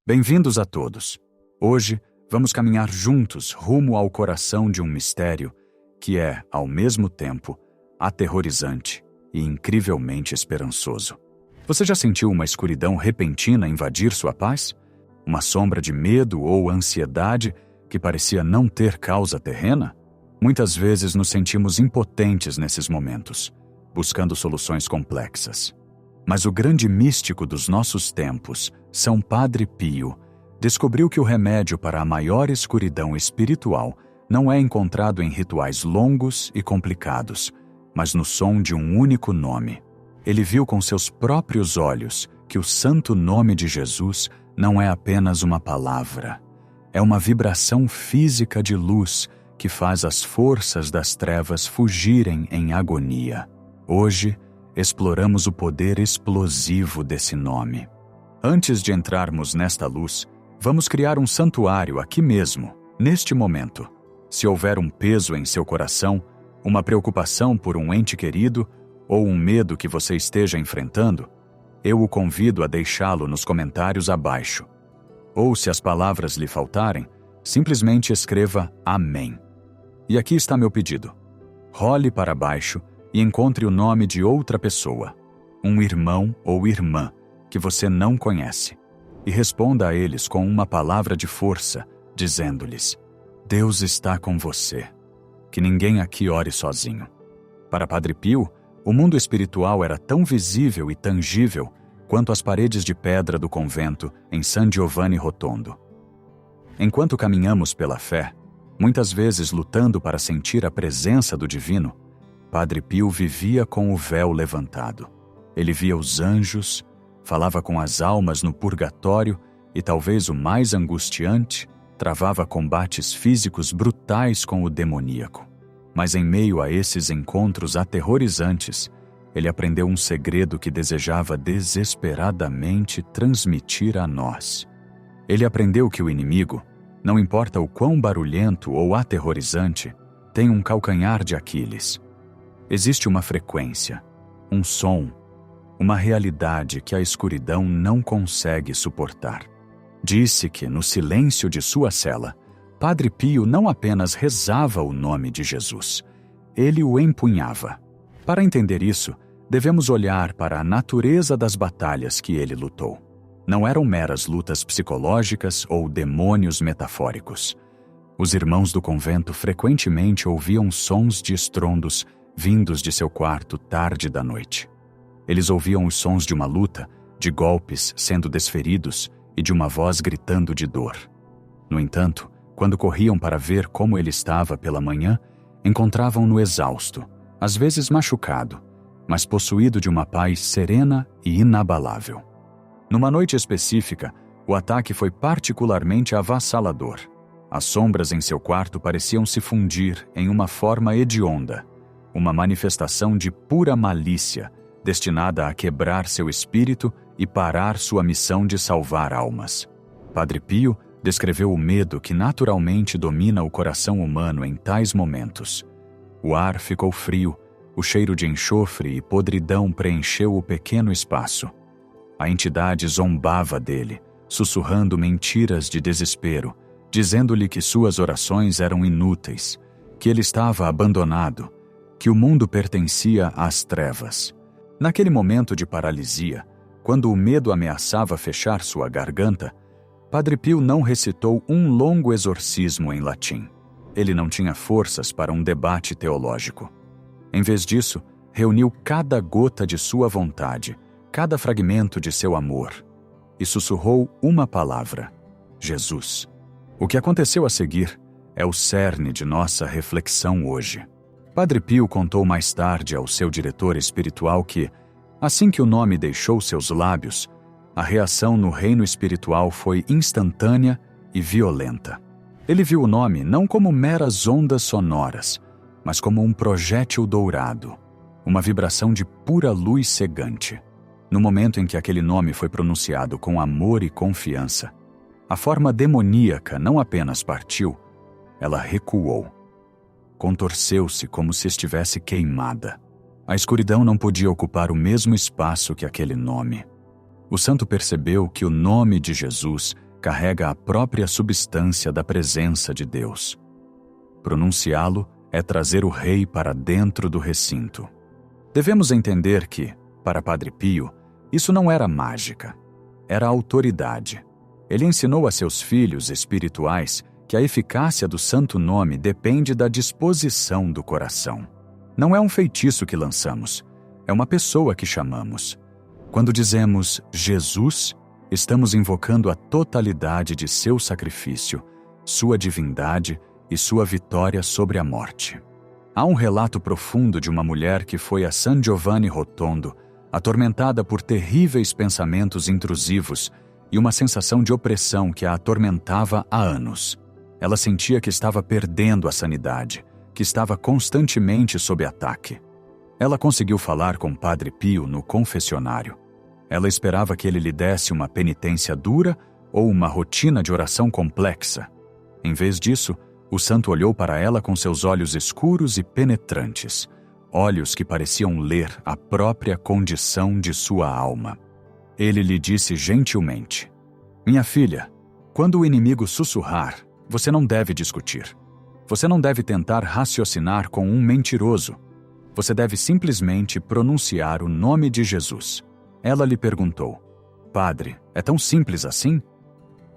Bem-vindos a todos. Hoje, vamos caminhar juntos rumo ao coração de um mistério que é, ao mesmo tempo, aterrorizante e incrivelmente esperançoso. Você já sentiu uma escuridão repentina invadir sua paz? Uma sombra de medo ou ansiedade que parecia não ter causa terrena? Muitas vezes nos sentimos impotentes nesses momentos, buscando soluções complexas. Mas o grande místico dos nossos tempos, São Padre Pio, descobriu que o remédio para a maior escuridão espiritual não é encontrado em rituais longos e complicados, mas no som de um único nome. Ele viu com seus próprios olhos que o santo nome de Jesus não é apenas uma palavra. É uma vibração física de luz que faz as forças das trevas fugirem em agonia. Hoje, exploramos o poder explosivo desse nome. Antes de entrarmos nesta luz, vamos criar um santuário aqui mesmo, neste momento. Se houver um peso em seu coração, uma preocupação por um ente querido ou um medo que você esteja enfrentando, eu o convido a deixá-lo nos comentários abaixo. Ou, se as palavras lhe faltarem, simplesmente escreva Amém. E aqui está meu pedido. Role para baixo e encontre o nome de outra pessoa, um irmão ou irmã que você não conhece, e responda a eles com uma palavra de força, dizendo-lhes: Deus está com você. Que ninguém aqui ore sozinho. Para Padre Pio, o mundo espiritual era tão visível e tangível quanto as paredes de pedra do convento em San Giovanni Rotondo. Enquanto caminhamos pela fé, muitas vezes lutando para sentir a presença do divino, Padre Pio vivia com o véu levantado. Ele via os anjos, falava com as almas no purgatório e, talvez o mais angustiante, travava combates físicos brutais com o demoníaco. Mas em meio a esses encontros aterrorizantes, ele aprendeu um segredo que desejava desesperadamente transmitir a nós. Ele aprendeu que o inimigo, não importa o quão barulhento ou aterrorizante, tem um calcanhar de Aquiles. Existe uma frequência, um som, uma realidade que a escuridão não consegue suportar. Disse que, no silêncio de sua cela, Padre Pio não apenas rezava o nome de Jesus, ele o empunhava. Para entender isso, devemos olhar para a natureza das batalhas que ele lutou. Não eram meras lutas psicológicas ou demônios metafóricos. Os irmãos do convento frequentemente ouviam sons de estrondos vindos de seu quarto tarde da noite. Eles ouviam os sons de uma luta, de golpes sendo desferidos e de uma voz gritando de dor. No entanto, quando corriam para ver como ele estava pela manhã, encontravam-no exausto, às vezes machucado, mas possuído de uma paz serena e inabalável. Numa noite específica, o ataque foi particularmente avassalador. As sombras em seu quarto pareciam se fundir em uma forma hedionda, uma manifestação de pura malícia, destinada a quebrar seu espírito e parar sua missão de salvar almas. Padre Pio descreveu o medo que naturalmente domina o coração humano em tais momentos. O ar ficou frio, o cheiro de enxofre e podridão preencheu o pequeno espaço. A entidade zombava dele, sussurrando mentiras de desespero, dizendo-lhe que suas orações eram inúteis, que ele estava abandonado, que o mundo pertencia às trevas. Naquele momento de paralisia, quando o medo ameaçava fechar sua garganta, Padre Pio não recitou um longo exorcismo em latim. Ele não tinha forças para um debate teológico. Em vez disso, reuniu cada gota de sua vontade, cada fragmento de seu amor, e sussurrou uma palavra: Jesus. O que aconteceu a seguir é o cerne de nossa reflexão hoje. Padre Pio contou mais tarde ao seu diretor espiritual que, assim que o nome deixou seus lábios, a reação no reino espiritual foi instantânea e violenta. Ele viu o nome não como meras ondas sonoras, mas como um projétil dourado, uma vibração de pura luz cegante. No momento em que aquele nome foi pronunciado com amor e confiança, a forma demoníaca não apenas partiu, ela recuou. Contorceu-se como se estivesse queimada. A escuridão não podia ocupar o mesmo espaço que aquele nome. O santo percebeu que o nome de Jesus carrega a própria substância da presença de Deus. Pronunciá-lo é trazer o rei para dentro do recinto. Devemos entender que, para Padre Pio, isso não era mágica, era autoridade. Ele ensinou a seus filhos espirituais que a eficácia do Santo Nome depende da disposição do coração. Não é um feitiço que lançamos, é uma pessoa que chamamos. Quando dizemos Jesus, estamos invocando a totalidade de seu sacrifício, sua divindade e sua vitória sobre a morte. Há um relato profundo de uma mulher que foi a San Giovanni Rotondo, atormentada por terríveis pensamentos intrusivos e uma sensação de opressão que a atormentava há anos. Ela sentia que estava perdendo a sanidade, que estava constantemente sob ataque. Ela conseguiu falar com Padre Pio no confessionário. Ela esperava que ele lhe desse uma penitência dura ou uma rotina de oração complexa. Em vez disso, o santo olhou para ela com seus olhos escuros e penetrantes, olhos que pareciam ler a própria condição de sua alma. Ele lhe disse gentilmente: "Minha filha, quando o inimigo sussurrar, você não deve discutir. Você não deve tentar raciocinar com um mentiroso. Você deve simplesmente pronunciar o nome de Jesus." Ela lhe perguntou: "Padre, é tão simples assim?"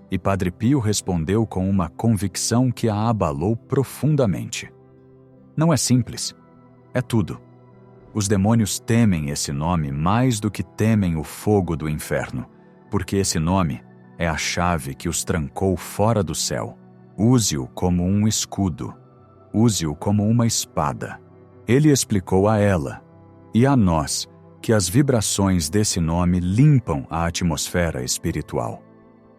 E Padre Pio respondeu com uma convicção que a abalou profundamente: "Não é simples, é tudo. Os demônios temem esse nome mais do que temem o fogo do inferno, porque esse nome é a chave que os trancou fora do céu. Use-o como um escudo, use-o como uma espada." Ele explicou a ela e a nós que as vibrações desse nome limpam a atmosfera espiritual.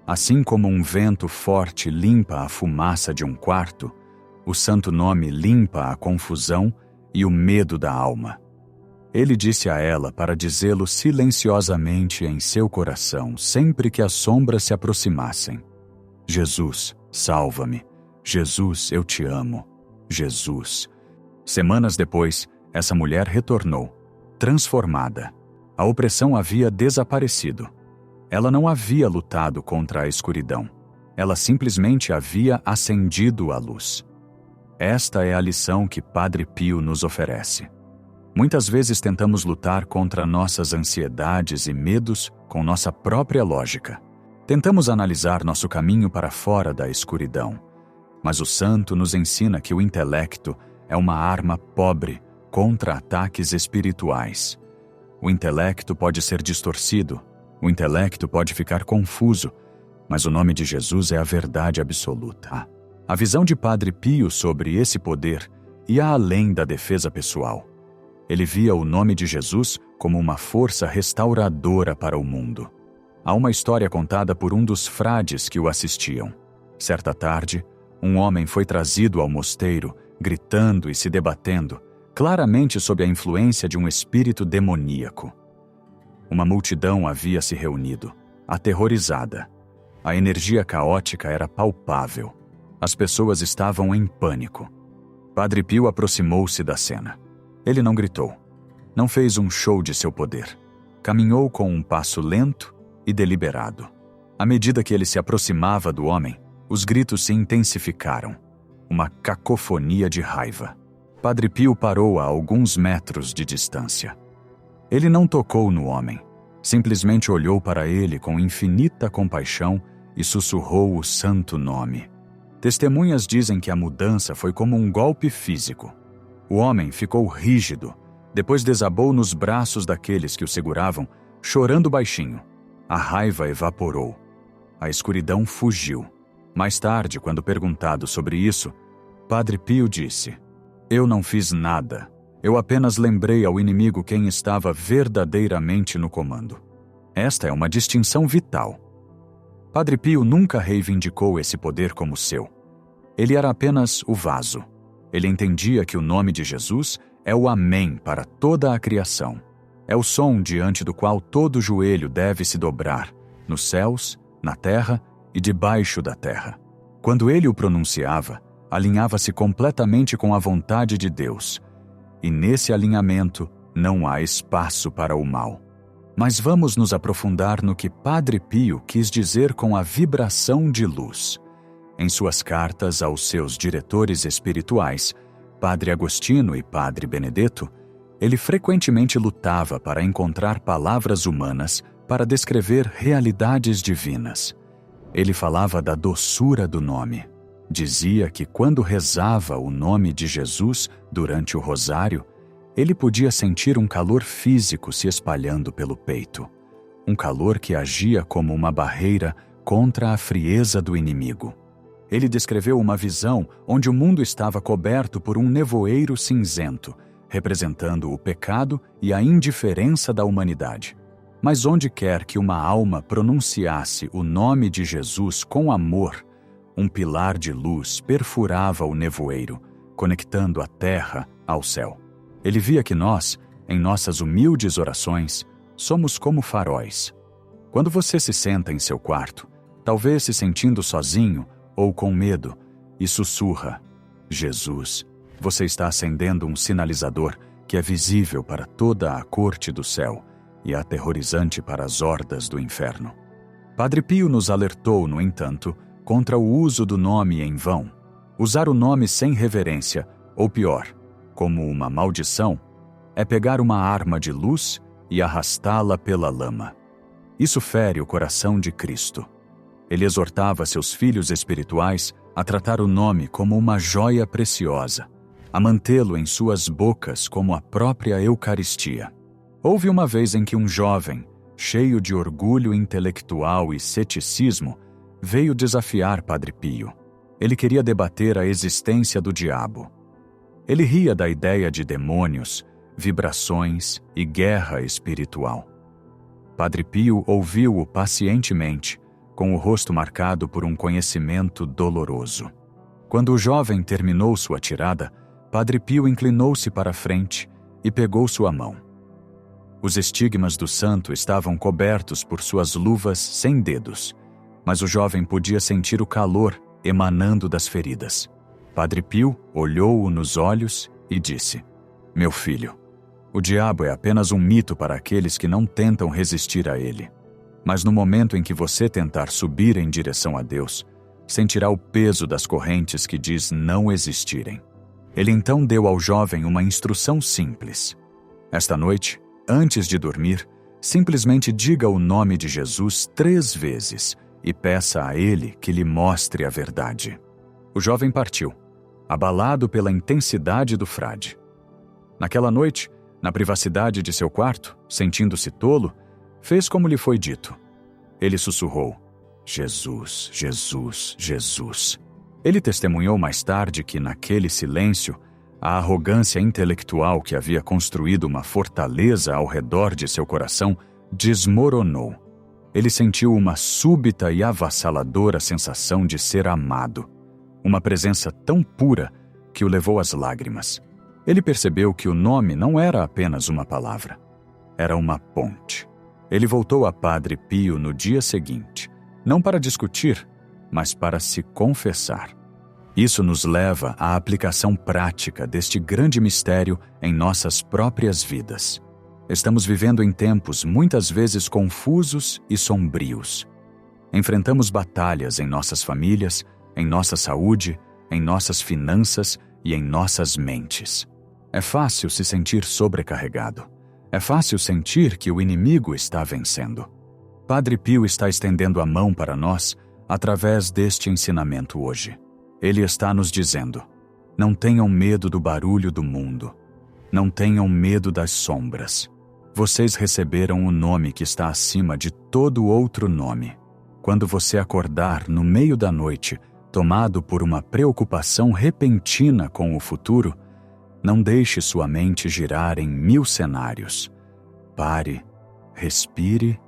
Assim como um vento forte limpa a fumaça de um quarto, o santo nome limpa a confusão e o medo da alma. Ele disse a ela para dizê-lo silenciosamente em seu coração sempre que as sombras se aproximassem: "Jesus, salva-me. Jesus, eu te amo. Jesus." Semanas depois, essa mulher retornou, transformada. A opressão havia desaparecido. Ela não havia lutado contra a escuridão. Ela simplesmente havia acendido a luz. Esta é a lição que Padre Pio nos oferece. Muitas vezes tentamos lutar contra nossas ansiedades e medos com nossa própria lógica. Tentamos analisar nosso caminho para fora da escuridão. Mas o santo nos ensina que o intelecto é uma arma pobre contra ataques espirituais. O intelecto pode ser distorcido, o intelecto pode ficar confuso, mas o nome de Jesus é a verdade absoluta. A visão de Padre Pio sobre esse poder ia além da defesa pessoal. Ele via o nome de Jesus como uma força restauradora para o mundo. Há uma história contada por um dos frades que o assistiam. Certa tarde, um homem foi trazido ao mosteiro, gritando e se debatendo, claramente sob a influência de um espírito demoníaco. Uma multidão havia se reunido, aterrorizada. A energia caótica era palpável. As pessoas estavam em pânico. Padre Pio aproximou-se da cena. Ele não gritou. Não fez um show de seu poder. Caminhou com um passo lento e deliberado. À medida que ele se aproximava do homem, os gritos se intensificaram. Uma cacofonia de raiva. Padre Pio parou a alguns metros de distância. Ele não tocou no homem. Simplesmente olhou para ele com infinita compaixão e sussurrou o santo nome. Testemunhas dizem que a mudança foi como um golpe físico. O homem ficou rígido, depois desabou nos braços daqueles que o seguravam, chorando baixinho. A raiva evaporou. A escuridão fugiu. Mais tarde, quando perguntado sobre isso, Padre Pio disse: "Eu não fiz nada. Eu apenas lembrei ao inimigo quem estava verdadeiramente no comando." Esta é uma distinção vital. Padre Pio nunca reivindicou esse poder como seu. Ele era apenas o vaso. Ele entendia que o nome de Jesus é o Amém para toda a criação. É o som diante do qual todo joelho deve se dobrar, nos céus, na terra e debaixo da terra. Quando ele o pronunciava, alinhava-se completamente com a vontade de Deus. E nesse alinhamento não há espaço para o mal. Mas vamos nos aprofundar no que Padre Pio quis dizer com a vibração de luz. Em suas cartas aos seus diretores espirituais, Padre Agostinho e Padre Benedetto, ele frequentemente lutava para encontrar palavras humanas para descrever realidades divinas. Ele falava da doçura do nome. Dizia que quando rezava o nome de Jesus durante o rosário, ele podia sentir um calor físico se espalhando pelo peito, um calor que agia como uma barreira contra a frieza do inimigo. Ele descreveu uma visão onde o mundo estava coberto por um nevoeiro cinzento, representando o pecado e a indiferença da humanidade. Mas onde quer que uma alma pronunciasse o nome de Jesus com amor, um pilar de luz perfurava o nevoeiro, conectando a terra ao céu. Ele via que nós, em nossas humildes orações, somos como faróis. Quando você se senta em seu quarto, talvez se sentindo sozinho ou com medo, e sussurra: Jesus, você está acendendo um sinalizador que é visível para toda a corte do céu e aterrorizante para as hordas do inferno. Padre Pio nos alertou, no entanto, contra o uso do nome em vão. Usar o nome sem reverência, ou pior, como uma maldição, é pegar uma arma de luz e arrastá-la pela lama. Isso fere o coração de Cristo. Ele exortava seus filhos espirituais a tratar o nome como uma joia preciosa, a mantê-lo em suas bocas como a própria Eucaristia. Houve uma vez em que um jovem, cheio de orgulho intelectual e ceticismo, veio desafiar Padre Pio. Ele queria debater a existência do diabo. Ele ria da ideia de demônios, vibrações e guerra espiritual. Padre Pio ouviu-o pacientemente, com o rosto marcado por um conhecimento doloroso. Quando o jovem terminou sua tirada, Padre Pio inclinou-se para a frente e pegou sua mão. Os estigmas do santo estavam cobertos por suas luvas sem dedos, mas o jovem podia sentir o calor emanando das feridas. Padre Pio olhou-o nos olhos e disse: Meu filho, o diabo é apenas um mito para aqueles que não tentam resistir a ele. Mas no momento em que você tentar subir em direção a Deus, sentirá o peso das correntes que diz não existirem. Ele então deu ao jovem uma instrução simples. Esta noite, antes de dormir, simplesmente diga o nome de Jesus 3 vezes e peça a ele que lhe mostre a verdade. O jovem partiu, abalado pela intensidade do frade. Naquela noite, na privacidade de seu quarto, sentindo-se tolo, fez como lhe foi dito. Ele sussurrou: Jesus, Jesus, Jesus. Ele testemunhou mais tarde que, naquele silêncio, a arrogância intelectual que havia construído uma fortaleza ao redor de seu coração desmoronou. Ele sentiu uma súbita e avassaladora sensação de ser amado, uma presença tão pura que o levou às lágrimas. Ele percebeu que o nome não era apenas uma palavra, era uma ponte. Ele voltou a Padre Pio no dia seguinte, não para discutir, mas para se confessar. Isso nos leva à aplicação prática deste grande mistério em nossas próprias vidas. Estamos vivendo em tempos muitas vezes confusos e sombrios. Enfrentamos batalhas em nossas famílias, em nossa saúde, em nossas finanças e em nossas mentes. É fácil se sentir sobrecarregado. É fácil sentir que o inimigo está vencendo. Padre Pio está estendendo a mão para nós através deste ensinamento hoje. Ele está nos dizendo: não tenham medo do barulho do mundo. Não tenham medo das sombras. Vocês receberam o nome que está acima de todo outro nome. Quando você acordar no meio da noite, tomado por uma preocupação repentina com o futuro, não deixe sua mente girar em 1000 cenários. Pare, respire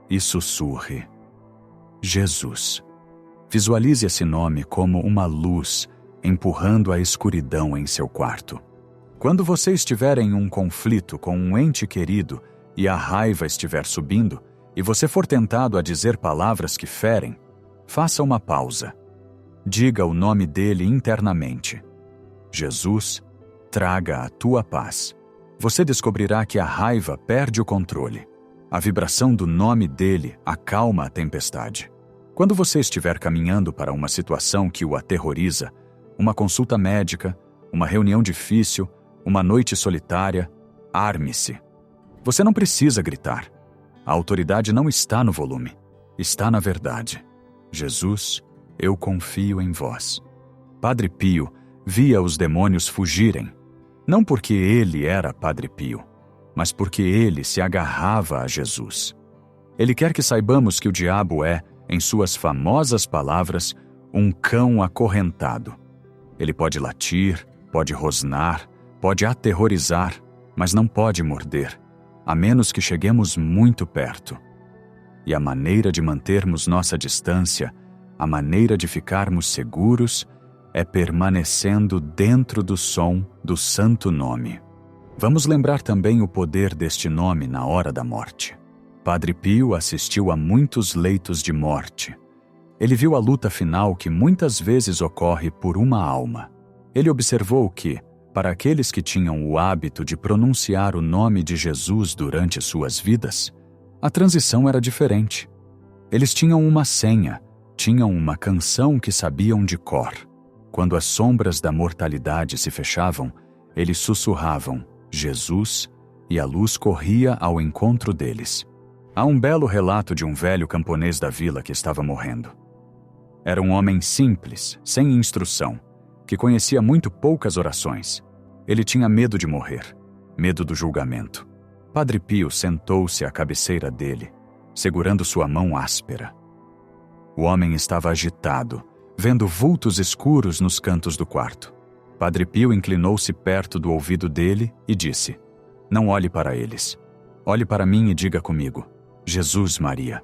e sussurre: Jesus. Visualize esse nome como uma luz empurrando a escuridão em seu quarto. Quando você estiver em um conflito com um ente querido e a raiva estiver subindo, e você for tentado a dizer palavras que ferem, faça uma pausa. Diga o nome dele internamente. Jesus, traga a tua paz. Você descobrirá que a raiva perde o controle. A vibração do nome dele acalma a tempestade. Quando você estiver caminhando para uma situação que o aterroriza, uma consulta médica, uma reunião difícil, uma noite solitária, arme-se. Você não precisa gritar. A autoridade não está no volume, está na verdade. Jesus, eu confio em vós. Padre Pio via os demônios fugirem, não porque ele era Padre Pio, mas porque ele se agarrava a Jesus. Ele quer que saibamos que o diabo é, em suas famosas palavras, um cão acorrentado. Ele pode latir, pode rosnar, pode aterrorizar, mas não pode morder, a menos que cheguemos muito perto. E a maneira de mantermos nossa distância, a maneira de ficarmos seguros, é permanecendo dentro do som do santo nome. Vamos lembrar também o poder deste nome na hora da morte. Padre Pio assistiu a muitos leitos de morte. Ele viu a luta final que muitas vezes ocorre por uma alma. Ele observou que, para aqueles que tinham o hábito de pronunciar o nome de Jesus durante suas vidas, a transição era diferente. Eles tinham uma senha, tinham uma canção que sabiam de cor. Quando as sombras da mortalidade se fechavam, eles sussurravam Jesus e a luz corria ao encontro deles. Há um belo relato de um velho camponês da vila que estava morrendo. Era um homem simples, sem instrução, que conhecia muito poucas orações. Ele tinha medo de morrer, medo do julgamento. Padre Pio sentou-se à cabeceira dele, segurando sua mão áspera. O homem estava agitado, vendo vultos escuros nos cantos do quarto. Padre Pio inclinou-se perto do ouvido dele e disse: Não olhe para eles. Olhe para mim e diga comigo: Jesus Maria.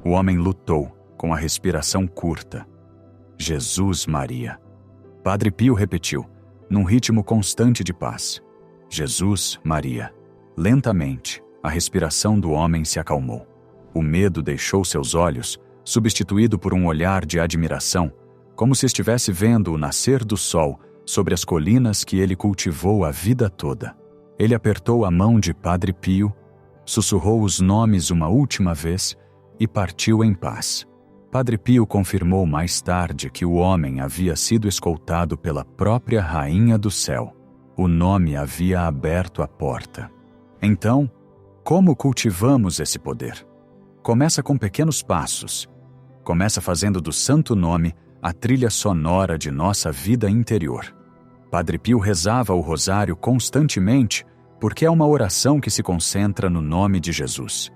O homem lutou, com a respiração curta. Jesus Maria. Padre Pio repetiu, num ritmo constante de paz: Jesus Maria. Lentamente, a respiração do homem se acalmou. O medo deixou seus olhos, substituído por um olhar de admiração, como se estivesse vendo o nascer do sol sobre as colinas que ele cultivou a vida toda. Ele apertou a mão de Padre Pio, sussurrou os nomes uma última vez e partiu em paz. Padre Pio confirmou mais tarde que o homem havia sido escoltado pela própria Rainha do Céu. O nome havia aberto a porta. Então, como cultivamos esse poder? Começa com pequenos passos. Começa fazendo do Santo Nome a trilha sonora de nossa vida interior. Padre Pio rezava o rosário constantemente porque é uma oração que se concentra no nome de Jesus.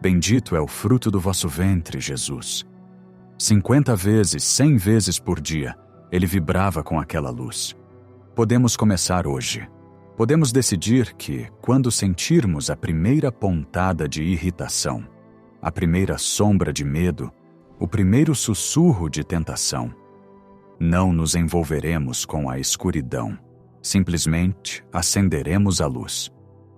Bendito é o fruto do vosso ventre, Jesus. 50 vezes, 100 vezes por dia, ele vibrava com aquela luz. Podemos começar hoje. Podemos decidir que, quando sentirmos a primeira pontada de irritação, a primeira sombra de medo, o primeiro sussurro de tentação, não nos envolveremos com a escuridão. Simplesmente acenderemos a luz.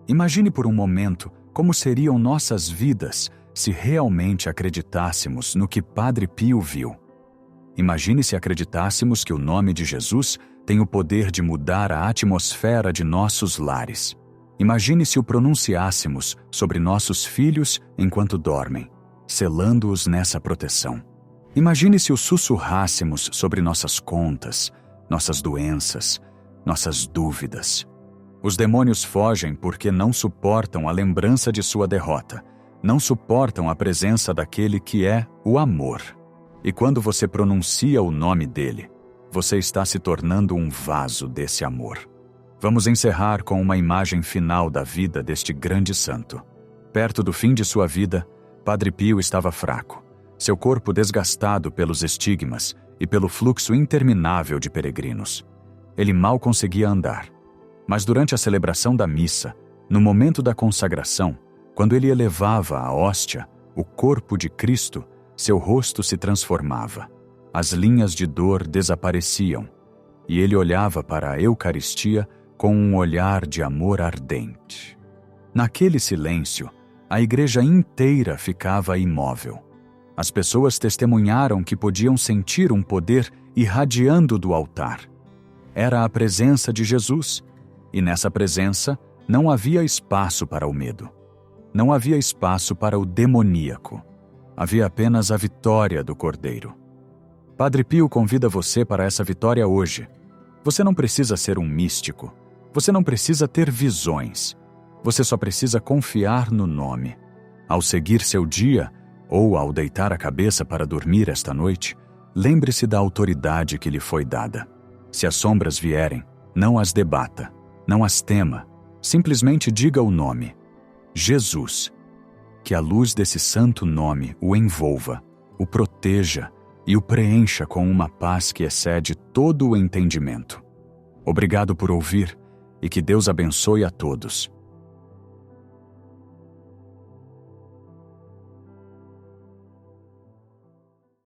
Imagine por um momento como seriam nossas vidas se realmente acreditássemos no que Padre Pio viu. Imagine se acreditássemos que o nome de Jesus tem o poder de mudar a atmosfera de nossos lares. Imagine se o pronunciássemos sobre nossos filhos enquanto dormem, selando-os nessa proteção. Imagine se o sussurrássemos sobre nossas contas, nossas doenças, nossas dúvidas. Os demônios fogem porque não suportam a lembrança de sua derrota, não suportam a presença daquele que é o amor. E quando você pronuncia o nome dele, você está se tornando um vaso desse amor. Vamos encerrar com uma imagem final da vida deste grande santo. Perto do fim de sua vida, Padre Pio estava fraco, seu corpo desgastado pelos estigmas e pelo fluxo interminável de peregrinos. Ele mal conseguia andar. Mas durante a celebração da missa, no momento da consagração, quando ele elevava a hóstia, o corpo de Cristo, seu rosto se transformava. As linhas de dor desapareciam, e ele olhava para a Eucaristia com um olhar de amor ardente. Naquele silêncio, a igreja inteira ficava imóvel. As pessoas testemunharam que podiam sentir um poder irradiando do altar. Era a presença de Jesus, e nessa presença não havia espaço para o medo. Não havia espaço para o demoníaco. Havia apenas a vitória do Cordeiro. Padre Pio convida você para essa vitória hoje. Você não precisa ser um místico. Você não precisa ter visões. Você só precisa confiar no nome. Ao seguir seu dia, ou ao deitar a cabeça para dormir esta noite, lembre-se da autoridade que lhe foi dada. Se as sombras vierem, não as debata, não as tema. Simplesmente diga o nome: Jesus. Que a luz desse santo nome o envolva, o proteja e o preencha com uma paz que excede todo o entendimento. Obrigado por ouvir e que Deus abençoe a todos.